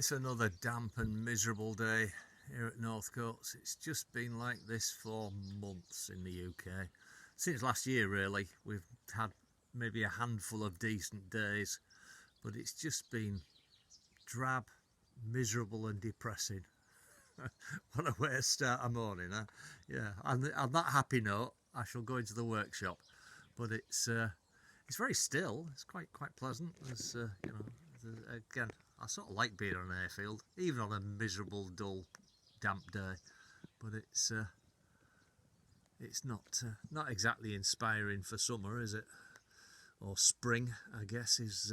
It's another damp and miserable day here at Northcoates. It's just been like this for months in the UK. Since last year really, we've had maybe a handful of decent days, but it's just been drab, miserable and depressing. What a way to start a morning, huh? Yeah, and on that happy note, I shall go into the workshop, but it's very still. It's quite pleasant. There's again, I sort of like being on an airfield, even on a miserable, dull, damp day. But it's not exactly inspiring for summer, is it? Or spring, I guess, is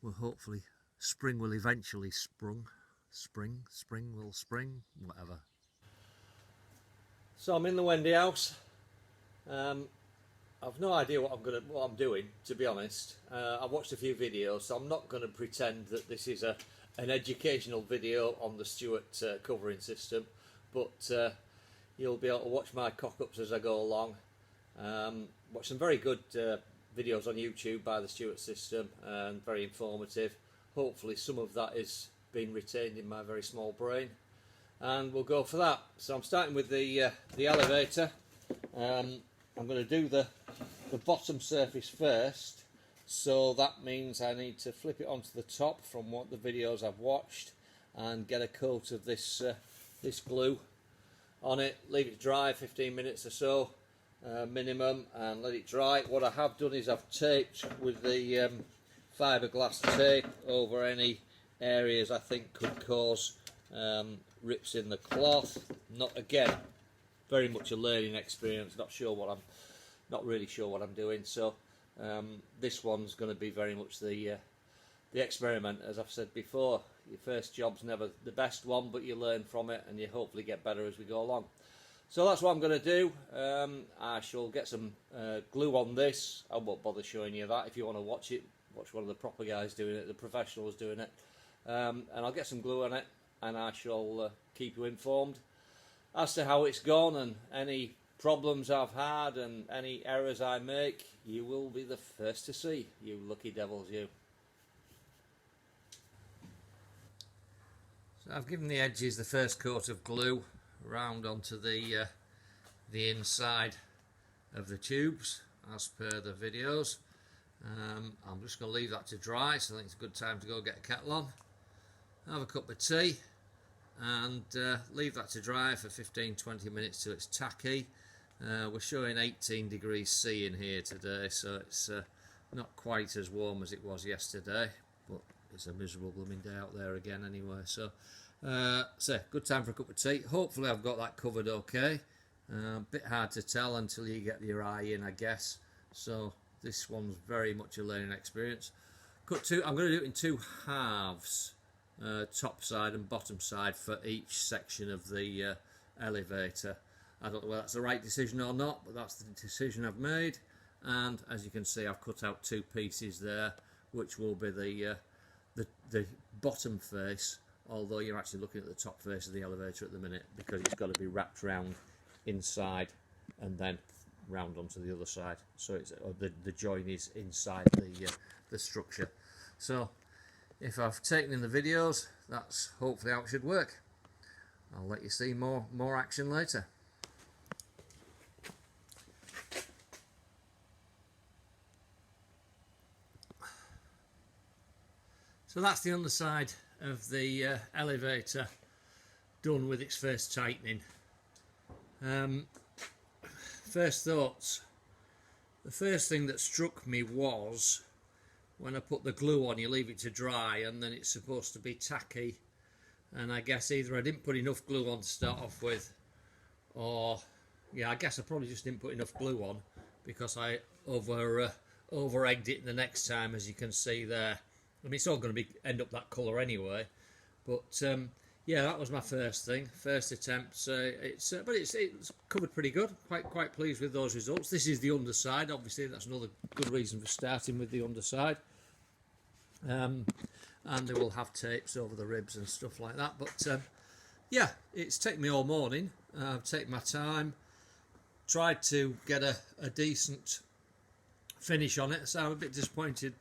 well, hopefully spring will eventually spring will spring, whatever. So I'm in the Wendy house. I've no idea what I'm doing, to be honest. I've watched a few videos, so I'm not going to pretend that this is an educational video on the Stuart covering system, but you'll be able to watch my cock-ups as I go along. Watch some very good videos on YouTube by the Stuart system, and very informative. Hopefully some of that is being retained in my very small brain, and we'll go for that. So I'm starting with the elevator. I'm going to do the bottom surface first, so that means I need to flip it onto the top from what the videos I've watched and get a coat of this glue on it, leave it dry 15 minutes or so minimum, and let it dry. What I have done is I've taped with the fiberglass tape over any areas I think could cause rips in the cloth. Again, very much a learning experience. Not really sure what I'm doing. So this one's going to be very much the experiment, as I've said before. Your first job's never the best one, but you learn from it and you hopefully get better as we go along. So that's what I'm going to do. I shall get some glue on this. I won't bother showing you that. If you want to watch it, watch one of the proper guys doing it, the professionals doing it. And I'll get some glue on it, and I shall keep you informed as to how it's gone, and any problems I've had and any errors I make. You will be the first to see, you lucky devils, you. So I've given the edges the first coat of glue round onto the inside of the tubes as per the videos. I'm just going to leave that to dry, so I think it's a good time to go get a kettle on, have a cup of tea, and leave that to dry for 15-20 minutes till it's tacky. We're showing 18 degrees C in here today, so it's not quite as warm as it was yesterday, but it's a miserable blooming day out there again anyway. So good time for a cup of tea. Hopefully I've got that covered okay. A bit hard to tell until you get your eye in, I guess. So this one's very much a learning experience. I'm going to do it in two halves. Top side and bottom side for each section of the elevator. I don't know whether that's the right decision or not, but that's the decision I've made. And as you can see, I've cut out two pieces there, which will be the bottom face, although you're actually looking at the top face of the elevator at the minute, because it's got to be wrapped round inside and then round onto the other side, so the join is inside the structure. So if I've taken in the videos, that's hopefully how it should work. I'll let you see more action later. So that's the underside of the elevator done with its first tightening. First thoughts. The first thing that struck me was when I put the glue on, you leave it to dry and then it's supposed to be tacky, and I guess either I didn't put enough glue on to start off with, or I guess I probably just didn't put enough glue on because I over egged it the next time, as you can see there. I mean, it's all going to end up that colour anyway, but yeah, that was my first attempt. But it's covered pretty good. Quite pleased with those results. This is the underside. Obviously, that's another good reason for starting with the underside. And they will have tapes over the ribs and stuff like that. But yeah, it's taken me all morning. I've taken my time, tried to get a decent finish on it. So I'm a bit disappointed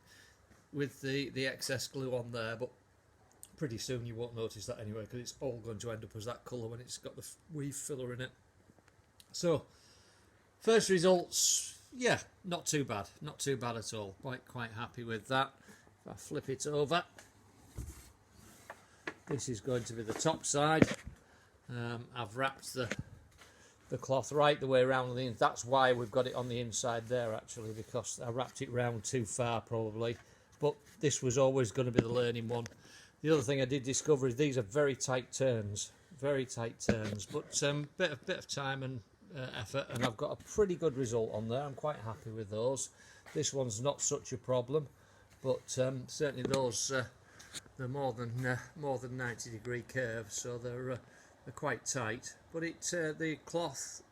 with the excess glue on there, but pretty soon you won't notice that anyway, because it's all going to end up as that colour when it's got the weave filler in it. So first results, yeah, not too bad at all. Quite happy with that. If I flip it over, this is going to be the top side. I've wrapped the cloth right the way around the that's why we've got it on the inside there, actually, because I wrapped it round too far probably, but this was always going to be the learning one. The other thing I did discover is these are very tight turns, but bit of time and effort, and I've got a pretty good result on there. I'm quite happy with those. This one's not such a problem, but certainly those they're more than 90-degree curves, so they're quite tight, but the cloth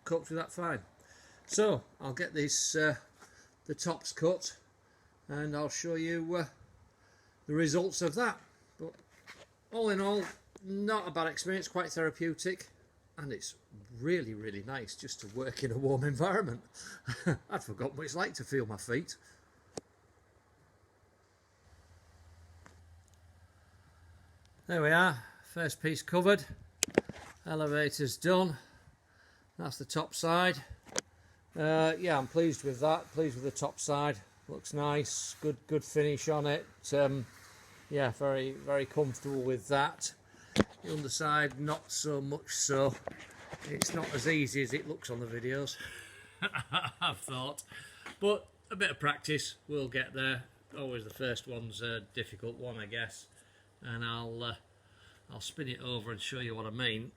copes with that fine. So I'll get these the tops cut, and I'll show you the results of that. But all in all, not a bad experience, quite therapeutic, and it's really nice just to work in a warm environment. I'd forgotten what it's like to feel my feet. There we are, first piece covered, elevator's done. That's the top side. Yeah, I'm pleased with that, pleased with the top side. Looks nice, good finish on it. Yeah, very comfortable with that. The underside, not so much so. It's not as easy as it looks on the videos, I've thought. But a bit of practice, we'll get there. Always the first one's a difficult one, I guess. And I'll spin it over and show you what I mean.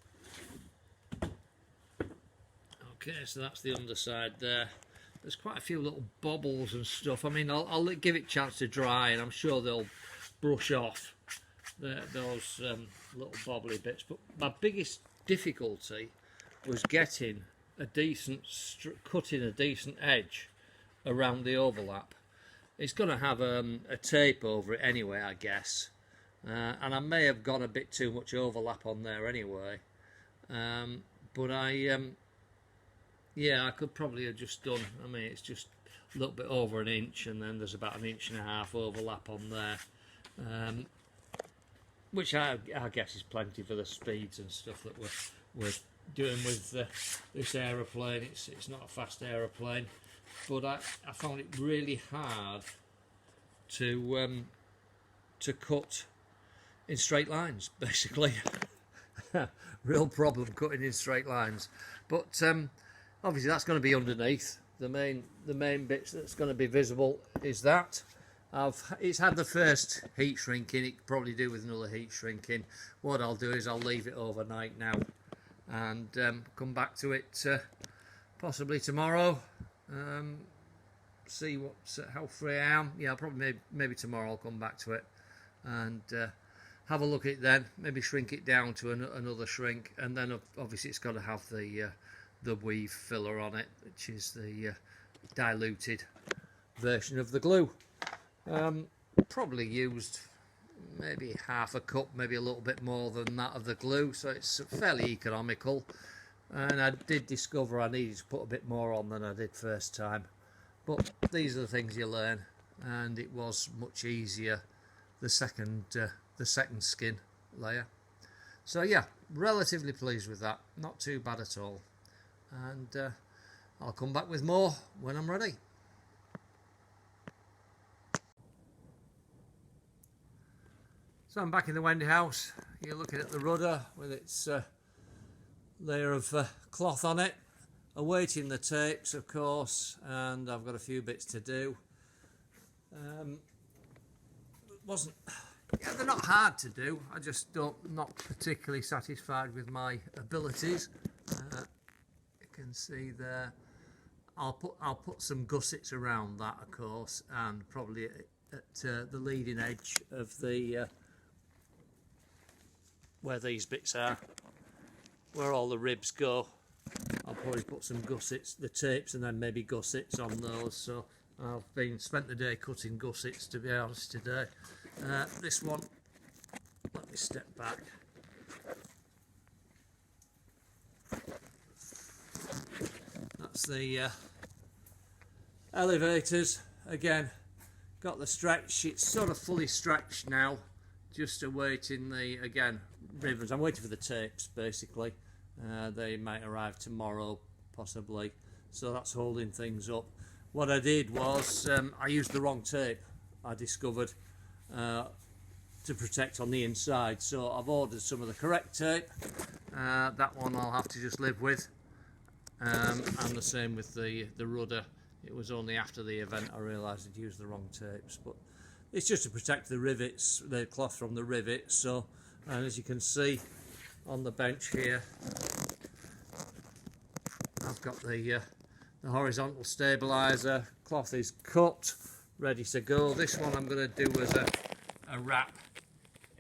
Okay, so that's the underside there. There's quite a few little bobbles and stuff. I mean, I'll give it a chance to dry, and I'm sure they'll brush off those little bobbly bits. But my biggest difficulty was getting a decent, cutting a decent edge around the overlap. It's going to have a tape over it anyway, I guess. And I may have gone a bit too much overlap on there anyway, but yeah, I could probably have just done, I mean, it's just a little bit over an inch, and then there's about 1.5 inches overlap on there, which I guess is plenty for the speeds and stuff that we're doing with this aeroplane. It's not a fast aeroplane, but I found it really hard to cut in straight lines, basically. Real problem cutting in straight lines. But obviously that's going to be underneath. The main bits that's going to be visible is that. It's had the first heat shrinking. It could probably do with another heat shrinking. What I'll do is I'll leave it overnight now, and come back to it possibly tomorrow. See how free I am. Yeah, probably maybe tomorrow I'll come back to it and have a look at it then, maybe shrink it down to another shrink, and then obviously it's got to have the weave filler on it, which is the diluted version of the glue. Probably used maybe half a cup, maybe a little bit more than that of the glue, so it's fairly economical. And I did discover I needed to put a bit more on than I did first time, but these are the things you learn, and it was much easier the second skin layer. So yeah, relatively pleased with that, not too bad at all, and I'll come back with more when I'm ready. So I'm back in the Wendy house. You're looking at the rudder with its layer of cloth on it, awaiting the tapes, of course, and I've got a few bits to do. Yeah, they're not hard to do. I just not particularly satisfied with my abilities. You can see there. I'll put some gussets around that, of course, and probably at the leading edge of the where these bits are, where all the ribs go. I'll probably put some gussets, the tapes, and then maybe gussets on those. So I've spent the day cutting gussets, to be honest, today. This one, let me step back. That's the elevators. Again, got the stretch. It's sort of fully stretched now. just awaiting the, again, ribbons. I'm waiting for the tapes basically. They might arrive tomorrow possibly, so that's holding things up. What I did was I used the wrong tape, I discovered, to protect on the inside, so I've ordered some of the correct tape. That one I'll have to just live with, and the same with the rudder. It was only after the event I realised I'd used the wrong tapes, but it's just to protect the rivets, the cloth from the rivets. So, and as you can see on the bench here, I've got the horizontal stabiliser. Cloth is cut, ready to go. This one I'm going to do as a wrap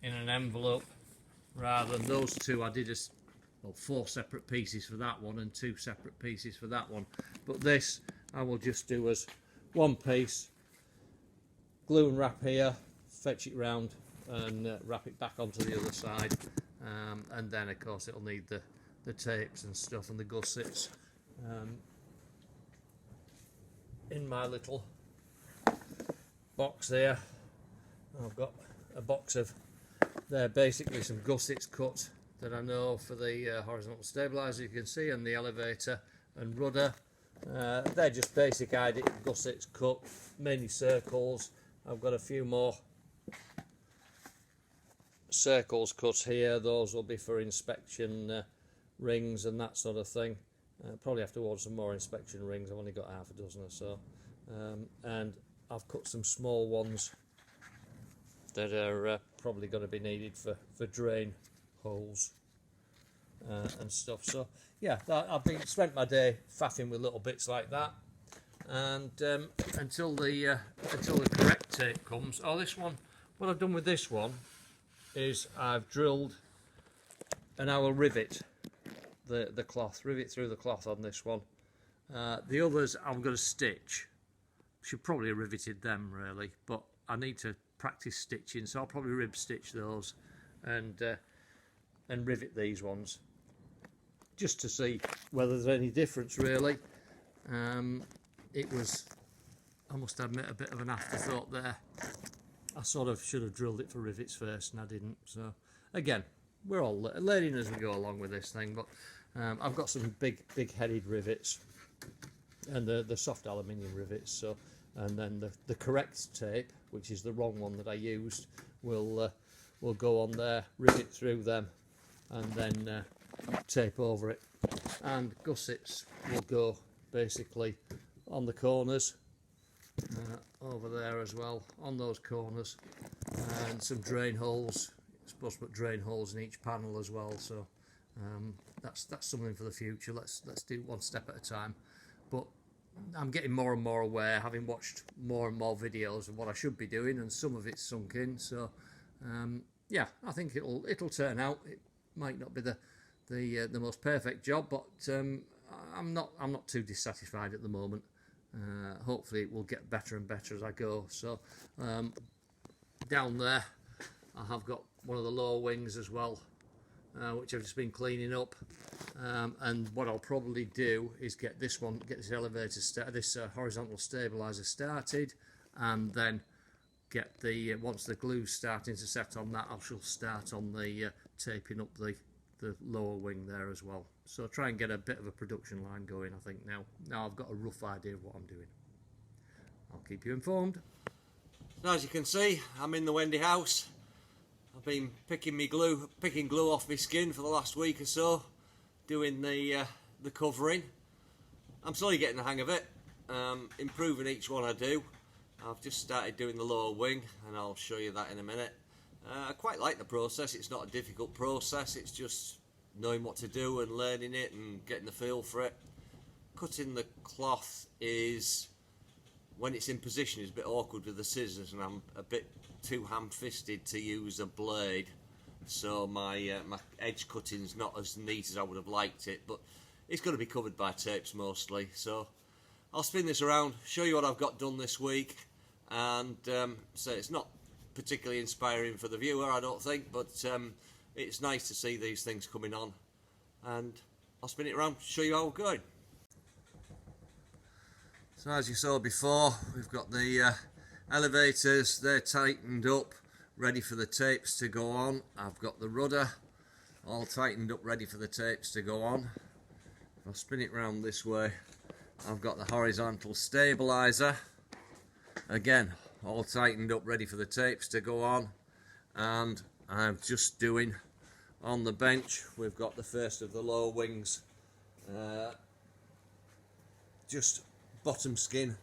in an envelope, rather than those two. I did well, 4 separate pieces for that one and 2 separate pieces for that one. But this I will just do as one piece. Glue and wrap here, fetch it round and wrap it back onto the other side, and then of course it'll need the tapes and stuff and the gussets. In my little box here I've got a box of, they're basically some gussets cut that I know for the horizontal stabiliser, you can see, and the elevator and rudder. They're just basic ID gussets cut, mainly circles. I've got a few more circles cut here. Those will be for inspection rings and that sort of thing. Probably have to order some more inspection rings. I've only got half a dozen or so. And I've cut some small ones that are probably going to be needed for drain holes and stuff. So yeah, I've spent my day faffing with little bits like that, and until the correct tape comes. Oh, this one, what I've done with this one is I've drilled, and I will rivet the cloth, rivet through the cloth on this one. The others I'm going to stitch. Should probably have riveted them really, but I need to practice stitching, so I'll probably rib stitch those and rivet these ones just to see whether there's any difference really. It was, I must admit, a bit of an afterthought there. I sort of should have drilled it for rivets first and I didn't. So again, we're all learning as we go along with this thing, but I've got some big headed rivets and the soft aluminium rivets. So, and then the correct tape, which is the wrong one that I used, will go on there, rivet through them, and then tape over it. And gussets will go basically on the corners, over there as well, on those corners, and some drain holes. You're supposed to put drain holes in each panel as well. So that's something for the future. Let's do one step at a time. But I'm getting more and more aware, having watched more and more videos of what I should be doing, and some of it's sunk in. So yeah, I think it'll turn out. It might not be the most perfect job, but I'm not too dissatisfied at the moment. Hopefully it will get better and better as I go. So down there I have got one of the lower wings as well, which I've just been cleaning up. And what I'll probably do is get this elevator this horizontal stabilizer started, and then get once the glue's starting to set on that, I shall start on the taping up the lower wing there as well. So try and get a bit of a production line going, I think now I've got a rough idea of what I'm doing. I'll keep you informed. Now, as you can see, I'm in the Wendy house. I've been picking glue off my skin for the last week or so, doing the covering. I'm slowly getting the hang of it, improving each one I do. I've just started doing the lower wing, and I'll show you that in a minute. I quite like the process. It's not a difficult process, it's just knowing what to do and learning it and getting the feel for it. Cutting the cloth is, when it's in position, is a bit awkward with the scissors, and I'm a bit too ham-fisted to use a blade, so my edge cutting's not as neat as I would have liked it, but it's going to be covered by tapes mostly. So I'll spin this around, show you what I've got done this week, and so it's not particularly inspiring for the viewer, I don't think, but it's nice to see these things coming on, and I'll spin it around, show you how we're going. So as you saw before, we've got the elevators, they're tightened up, ready for the tapes to go on. I've got the rudder all tightened up, ready for the tapes to go on. If I spin it round this way, I've got the horizontal stabilizer, again all tightened up, ready for the tapes to go on. And I'm just doing on the bench, we've got the first of the low wings, just bottom skin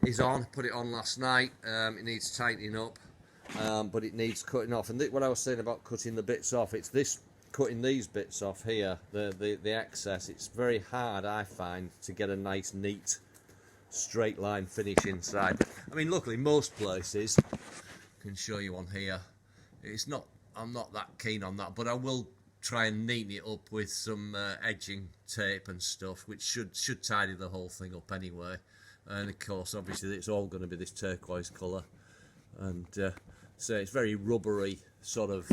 is on, put it on last night. It needs tightening up, but it needs cutting off. And what I was saying about cutting the bits off, it's this cutting these bits off here, the excess. It's very hard, I find, to get a nice neat straight line finish inside. I mean, luckily most places, I can show you on here, it's not, I'm not that keen on that, but I will try and neaten it up with some edging tape and stuff, which should tidy the whole thing up anyway. And of course, obviously, it's all going to be this turquoise colour, and so it's very rubbery sort of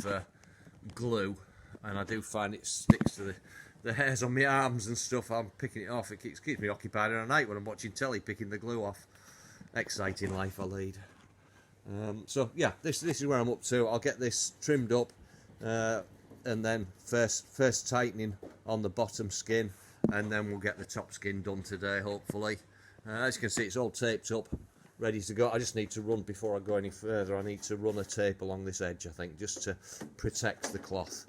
glue, and I do find it sticks to the hairs on my arms and stuff. I'm picking it off. It keeps me occupied in the night when I'm watching telly, picking the glue off. Exciting life I lead. So yeah, this is where I'm up to. I'll get this trimmed up, and then first tightening on the bottom skin, and then we'll get the top skin done today, hopefully. As you can see, it's all taped up, ready to go. I just need to run, before I go any further, I need to run a tape along this edge, I think, just to protect the cloth,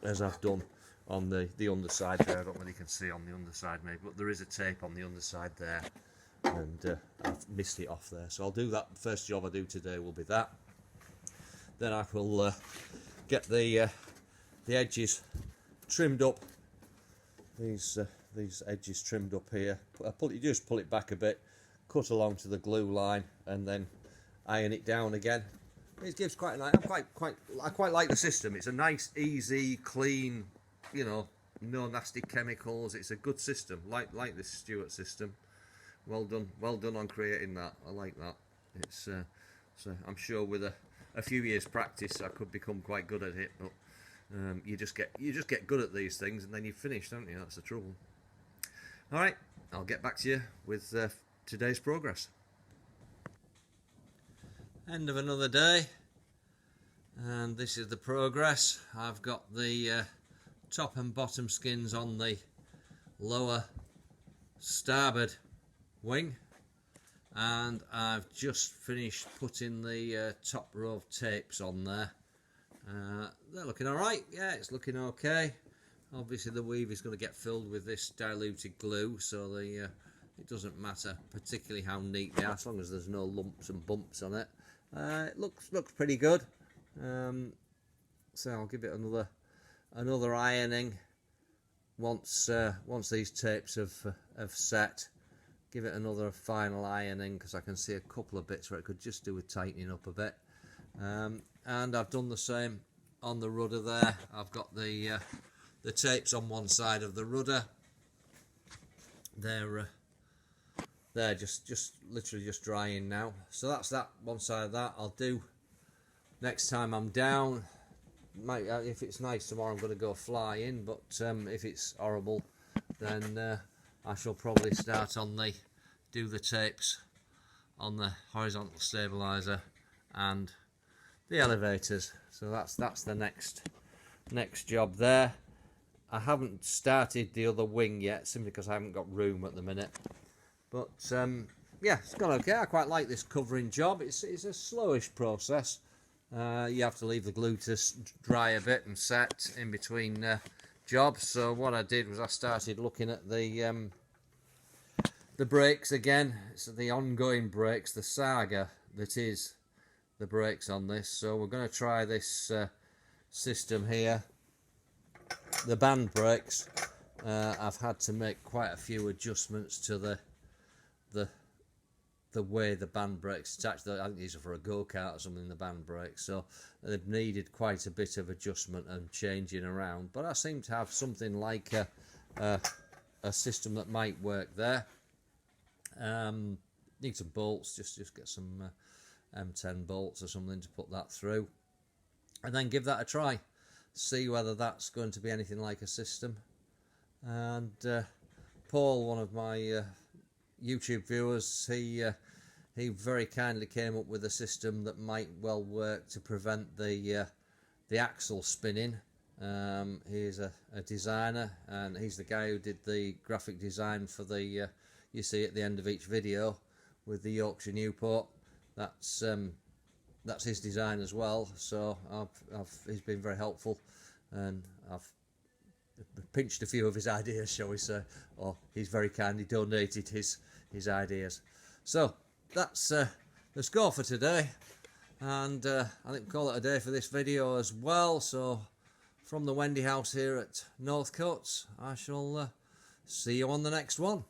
as I've done on the underside there. I don't know whether you can see on the underside maybe, but there is a tape on the underside there, and I've missed it off there. So I'll do that. First job I do today will be that. Then I will get the edges trimmed up. These edges trimmed up here. You just pull it back a bit, cut along to the glue line, and then iron it down again. It gives quite a nice. I quite like the system. It's a nice, easy, clean. You know, no nasty chemicals. It's a good system. Like this Stuart system. Well done on creating that. I like that. It's so I'm sure with a few years practice I could become quite good at it. But you just get good at these things, and then you've finished, don't you? That's the trouble. All right, I'll get back to you with today's progress. End of another day, and this is the progress. I've got the top and bottom skins on the lower starboard wing, and I've just finished putting the top row of tapes on there. They're looking alright. Yeah, it's looking okay. Obviously the weave is going to get filled with this diluted glue, so it doesn't matter particularly how neat they are, as long as there's no lumps and bumps on it. It looks pretty good. So I'll give it another ironing once these tapes have set. Give it another final ironing, because I can see a couple of bits where it could just do with tightening up a bit. And I've done the same on the rudder there. I've got the tapes on one side of the rudder. They're just literally just drying now. So that's that one side of that. I'll do next time I'm down. If it's nice tomorrow, I'm going to go flying. But if it's horrible, then I shall probably start on do the tapes on the horizontal stabilizer and the elevators. So that's the next job there. I haven't started the other wing yet, simply because I haven't got room at the minute. But yeah, it's gone okay. I quite like this covering job. It's a slowish process. You have to leave the glue to dry a bit and set in between jobs. So what I did was I started looking at the brakes again. It's the ongoing brakes, the saga that is the brakes on this. So we're going to try this system here. The band brakes, I've had to make quite a few adjustments to the way the band brakes attach. I think these are for a go-kart or something, the band brakes, so they've needed quite a bit of adjustment and changing around. But I seem to have something like a system that might work there. Need some bolts, just get some M10 bolts or something to put that through, and then give that a try. See whether that's going to be anything like a system. And Paul, one of my YouTube viewers, he very kindly came up with a system that might well work to prevent the axle spinning. He's a designer, and he's the guy who did the graphic design for the you see at the end of each video with the Yorkshire Nieuport. That's his design as well. So he's been very helpful, and I've pinched a few of his ideas, shall we say, or he's very kindly donated his ideas. So that's the score for today, and I think we'll call it a day for this video as well. So from the Wendy house here at Northcoates, I shall see you on the next one.